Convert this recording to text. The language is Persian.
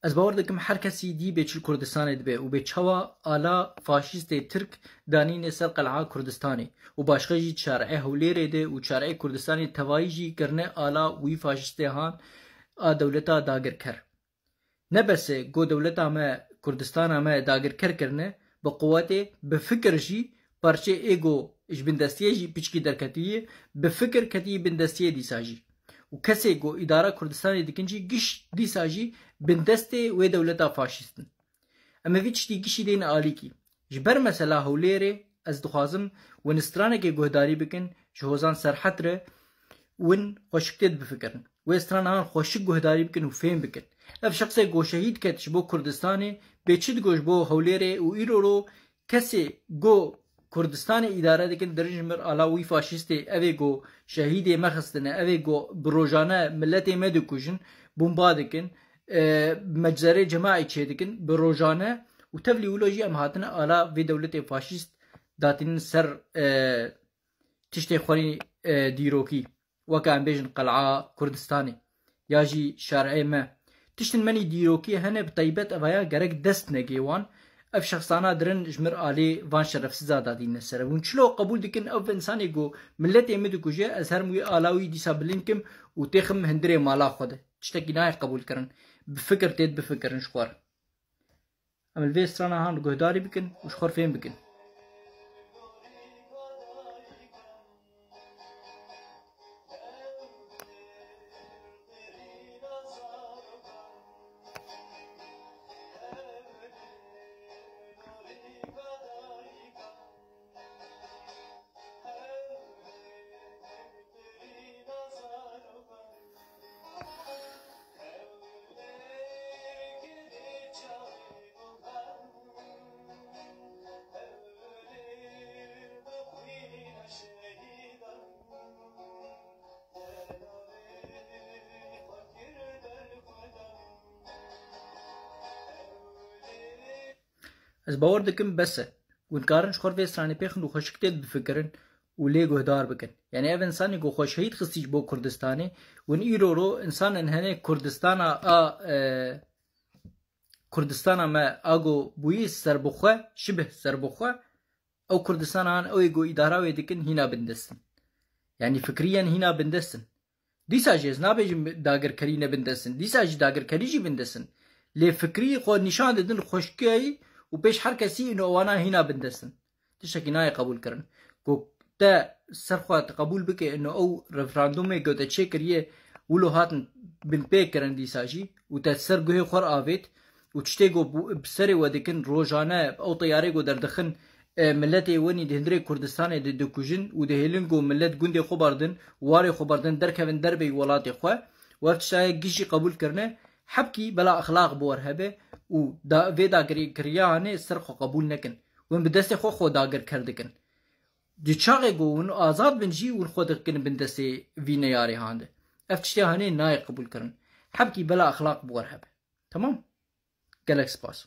از باور دکم هر کسی دی به چل کردستان دبه و به چوا آلا فاشیست ترک دانین سر قلعه کردستانی و باشقه شارع هولیره ده و شارع کردستانی توایجی کرنه آلا وی فاشیست هان دولتا داگر کر نه بس گو دولتا ما کردستان ما داگر کر کرنه با قوت به فکر جی پرچه ایگو اش بندستیه جی پیچکی درکتیه به فکر کتی بندستیه دیساجی و کسی گو اداره کردستان دکنجی گش دیساجی بندسته و دولتا فاشیستن اما ویچ دی گشی دین آلی کی جبر مثلا هولیره از دخوازم و نسترانه که گهداری بکن جهوزان سرحت ره ون خوشکتید بفکرن و استرانه هان خوشک گهداری بکن و فهم بکن اف شخص گو شهید کتش بو کردستانه بیچید گوش بو هولیره و ایرو رو کسی گو کردستان اداره دکن درج مر علاوی فاشیست اوی گو شهید مخستنه اوی گو بروجانه ملت مدکوجن بمبا دکن مجزره جماعی چه دکن بروجانه و تفلی ولوجی ام هاتنه علا وی دولت فاشیست داتین سر تشتی خوری دیروکی وکا ام بیجن قلعه کردستانی یا جی شارعی ما تشتن منی دیروکی هنه بطیبت اویا گرک دست نگیوان اف شخصانا درن جمر آلی وان شرف زاده دین سره ون چلو قبول دکن اف انسانی گو ملت امید کوجه از هر موی آلاوی دیسابلین کم و تخم هندره مالا خوده چتکی نای قبول کرن بفکر تید بفکرن شخوار عمل وی استرانا هان گهداری بکن و شخوار فهم بکن از باور دکم بسه ونکارن شخور وی استرانه پیخن و خوشکتید بفکرن و لی گهدار بکن یعنی اف انسانی گو خوشهید خستیج بو کردستانی ون ایرو رو انسان انهنه کردستانا ما آگو بوی سربخواه شبه سربخواه او کردستان هان او ایگو اداره وی دکن هینا بندستن یعنی فکریان هینا بندستن دیسا جیز نابیجم داگر کری نبندستن دیسا جی داگر کری جی بندستن لی فکری خود نشان دادن خوشکی و پیش هر کسی اینو وانا هینا بندستن تشکی نای قبول کرن کو تا سرخوات قبول بکه انه او رفراندومه گوته چه کریه ولو هاتن بن پی کرن دیساجی و تا سرگوه خور آوید و تشتی گو بسری و دکن روزانه او طیاره گو دردخن ملت ونی دهندره کردستان ده دکوجن و ده هلنگو ملت گنده خوباردن واری خوباردن درکوین دربی ولاتی خواه و افتشای گیشی قبول کرنه حبکی بلا اخلاق بور هبه و دا وی داگری کریانه سرخو قبول نکن ون به دست خو داگر کردکن دی چاقه گو ون آزاد بنجی ون خود کن بندست وینه یاری هانده افتشتی هانه نای قبول کرن حبکی بلا اخلاق بور هبه تمام گلک سپاس